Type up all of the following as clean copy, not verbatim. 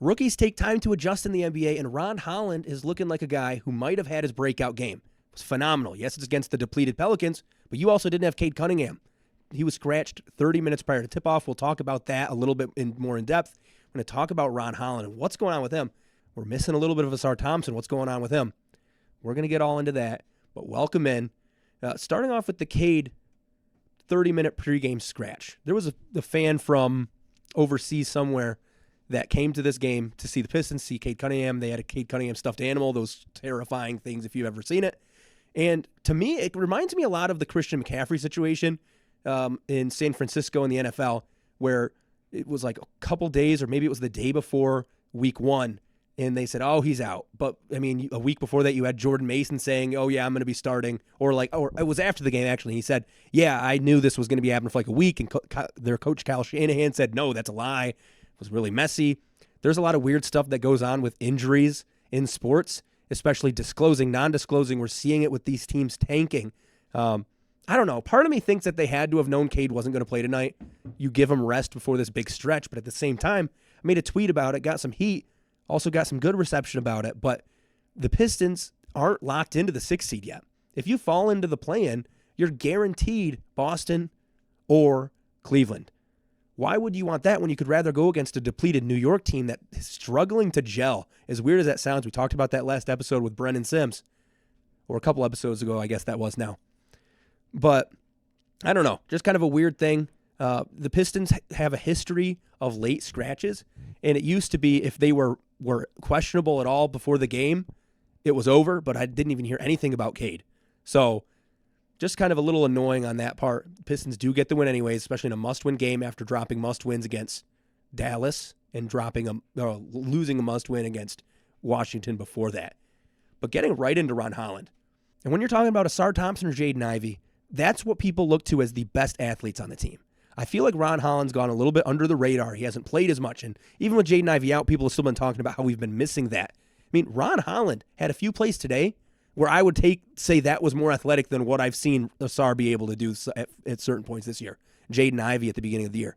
Rookies take time to adjust in the NBA, and Ron Holland is looking like a guy who might have had his breakout game. It was phenomenal. Yes, it's against the depleted Pelicans, but you also didn't have Cade Cunningham. He was scratched 30 minutes prior to tip-off. We'll talk about that a little bit more in depth. We're going to talk about Ron Holland and what's going on with him. We're missing a little bit of Asar Thompson. What's going on with him? We're going to get all into that, but welcome in. Starting off with the Cade 30-minute pregame scratch. There was a fan from overseas somewhere that came to this game to see the Pistons, see Cade Cunningham. They had a Cade Cunningham stuffed animal, those terrifying things if you've ever seen it. And to me, it reminds me a lot of the Christian McCaffrey situation in San Francisco in the NFL, where it was like a couple days, or maybe it was the day before week 1, and they said, oh, he's out. But, I mean, a week before that, you had Jordan Mason saying, oh, yeah, I'm going to be starting. Or it was after the game, actually. He said, yeah, I knew this was going to be happening for like a week. And their coach, Kyle Shanahan, said, no, that's a lie. It was really messy. There's a lot of weird stuff that goes on with injuries in sports, especially disclosing, non-disclosing. We're seeing it with these teams tanking. I don't know. Part of me thinks that they had to have known Cade wasn't going to play tonight. You give him rest before this big stretch, but at the same time, I made a tweet about it, got some heat, also got some good reception about it, but the Pistons aren't locked into the 6th seed yet. If you fall into the play-in, you're guaranteed Boston or Cleveland. Why would you want that when you could rather go against a depleted New York team that is struggling to gel? As weird as that sounds, we talked about that last episode with Brennan Sims, or a couple episodes ago, I guess that was now. But I don't know, just kind of a weird thing. The Pistons have a history of late scratches, and it used to be if they were questionable at all before the game, it was over, but I didn't even hear anything about Cade. So just kind of a little annoying on that part. Pistons do get the win anyways, especially in a must-win game after dropping must-wins against Dallas and losing a must-win against Washington before that. But getting right into Ron Holland. And when you're talking about Asar Thompson or Jaden Ivey, that's what people look to as the best athletes on the team. I feel like Ron Holland's gone a little bit under the radar. He hasn't played as much. And even with Jaden Ivey out, people have still been talking about how we've been missing that. I mean, Ron Holland had a few plays today where I would say that was more athletic than what I've seen Asar be able to do at certain points this year. Jaden Ivey at the beginning of the year.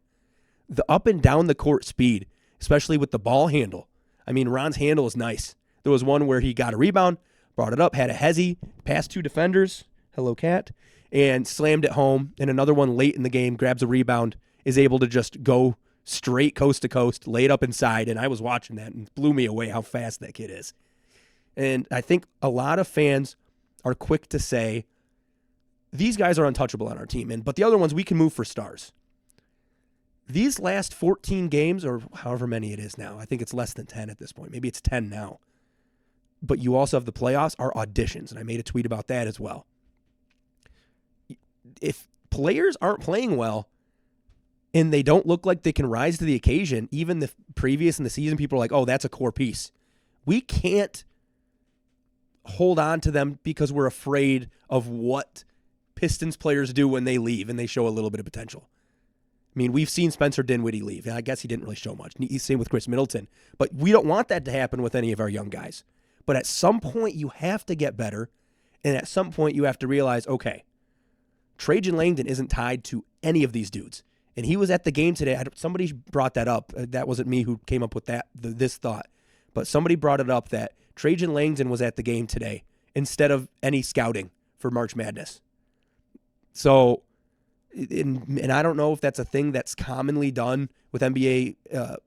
The up and down the court speed, especially with the ball handle. I mean, Ron's handle is nice. There was one where he got a rebound, brought it up, had a hezzy, passed 2 defenders, hello cat, and slammed it home. And another one late in the game, grabs a rebound, is able to just go straight coast to coast, lay it up inside. And I was watching that and it blew me away how fast that kid is. And I think a lot of fans are quick to say, these guys are untouchable on our team, but the other ones, we can move for stars. These last 14 games, or however many it is now, I think it's less than 10 at this point. Maybe it's 10 now. But you also have the playoffs, are auditions, and I made a tweet about that as well. If players aren't playing well and they don't look like they can rise to the occasion, even the previous in the season, people are like, oh, that's a core piece. We can't hold on to them because we're afraid of what Pistons players do when they leave and they show a little bit of potential. I mean, we've seen Spencer Dinwiddie leave, and I guess he didn't really show much. Same with Chris Middleton. But we don't want that to happen with any of our young guys. But at some point, you have to get better, and at some point, you have to realize, okay, Trajan Langdon isn't tied to any of these dudes. And he was at the game today. Somebody brought that up. That wasn't me who came up with this thought. But somebody brought it up that Trajan Langdon was at the game today instead of any scouting for March Madness. So, and I don't know if that's a thing that's commonly done with NBA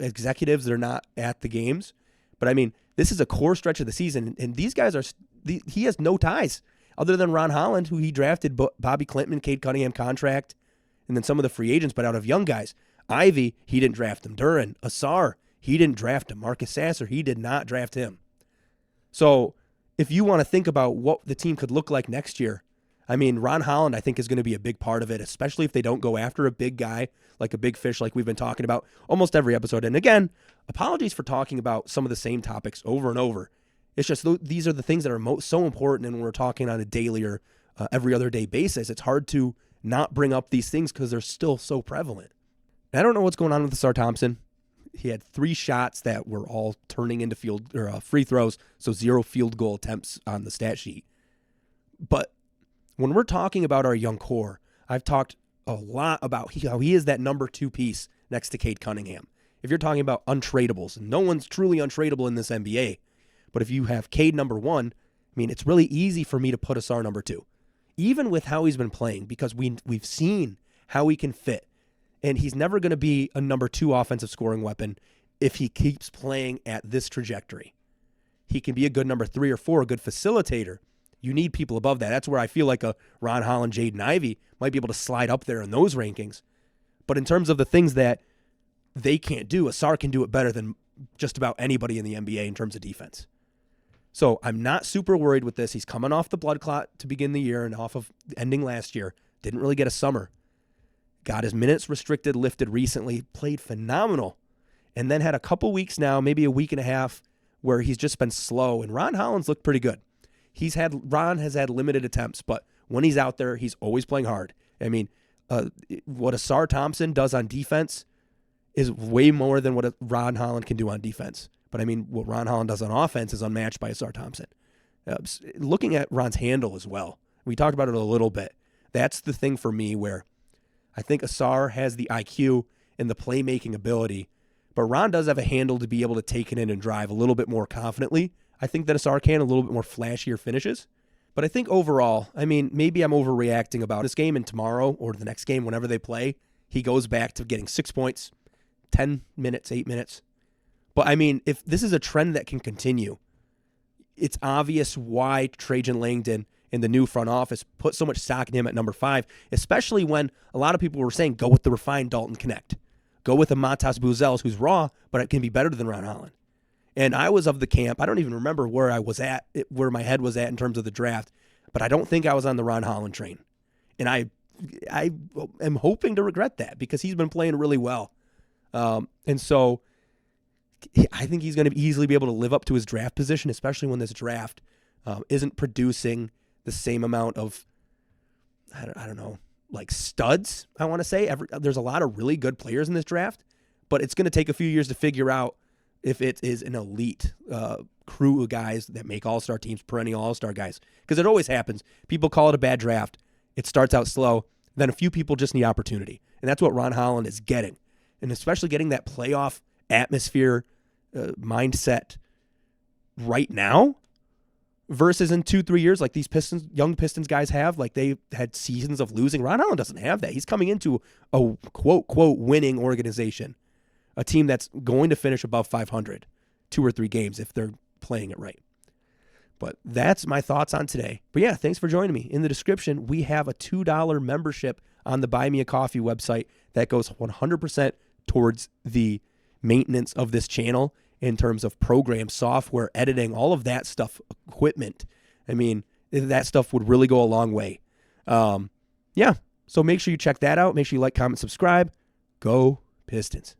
executives. They're not at the games. But, I mean, this is a core stretch of the season, and these guys he has no ties other than Ron Holland, who he drafted, Bobby Clinton, Cade Cunningham contract, and then some of the free agents, but out of young guys. Ivy, he didn't draft him. Duran, Asar, he didn't draft him. Marcus Sasser, he did not draft him. So if you want to think about what the team could look like next year, I mean, Ron Holland, I think, is going to be a big part of it, especially if they don't go after a big guy, like a big fish like we've been talking about almost every episode. And again, apologies for talking about some of the same topics over and over. It's just these are the things that are so important, and when we're talking on a daily or every other day basis, it's hard to not bring up these things because they're still so prevalent. And I don't know what's going on with Asar Thompson. He had 3 shots that were all turning into free throws, so 0 field goal attempts on the stat sheet. But when we're talking about our young core, I've talked a lot about how he is that number 2 piece next to Cade Cunningham. if you're talking about untradables, no one's truly untradeable in this NBA. But if you have Cade number 1, I mean, it's really easy for me to put Asar number 2, even with how he's been playing, because we've seen how he can fit. And he's never going to be a number 2 offensive scoring weapon if he keeps playing at this trajectory. He can be a good number 3 or 4, a good facilitator. You need people above that. That's where I feel like a Ron Holland, Jaden Ivey might be able to slide up there in those rankings. But in terms of the things that they can't do, Asar can do it better than just about anybody in the NBA in terms of defense. So I'm not super worried with this. He's coming off the blood clot to begin the year and off of ending last year. Didn't really get a summer. Got his minutes restricted, lifted recently, played phenomenal. And then had a couple weeks now, maybe a week and a half, where he's just been slow. And Ron Holland's looked pretty good. Ron has had limited attempts, but when he's out there, he's always playing hard. I mean, what Asar Thompson does on defense is way more than what Ron Holland can do on defense. But I mean, what Ron Holland does on offense is unmatched by Asar Thompson. Looking at Ron's handle as well, we talked about it a little bit. That's the thing for me where I think Asar has the IQ and the playmaking ability, but Ron does have a handle to be able to take it in and drive a little bit more confidently. I think that Asar can, a little bit more flashier finishes. But I think overall, I mean, maybe I'm overreacting about this game, and tomorrow or the next game, whenever they play, he goes back to getting 6 points, 10 minutes, 8 minutes. But I mean, if this is a trend that can continue, it's obvious why Trajan Langdon and the new front office put so much stock in him at number 5, especially when a lot of people were saying, go with the refined Dalton Connect. Go with the Matas Buzels, who's raw, but it can be better than Ron Holland. And I was of the camp, I don't even remember where I was at, where my head was at in terms of the draft, but I don't think I was on the Ron Holland train. And I am hoping to regret that because he's been playing really well. And so I think he's going to easily be able to live up to his draft position, especially when this draft isn't producing the same amount of, I don't know, like studs, I want to say. There's a lot of really good players in this draft, but it's going to take a few years to figure out if it is an elite crew of guys that make all-star teams, perennial all-star guys. Because it always happens. People call it a bad draft. It starts out slow. Then a few people just need opportunity. And that's what Ron Holland is getting. And especially getting that playoff atmosphere mindset right now versus in 2-3 years like these young Pistons guys have. Like they had seasons of losing. Ron Holland doesn't have that. He's coming into a quote winning organization. A team that's going to finish above 500, 2 or 3 games if they're playing it right. But that's my thoughts on today. But yeah, thanks for joining me. In the description, we have a $2 membership on the Buy Me a Coffee website that goes 100% towards the maintenance of this channel in terms of program, software, editing, all of that stuff, equipment. I mean, that stuff would really go a long way. Yeah, so make sure you check that out. Make sure you like, comment, subscribe. Go Pistons.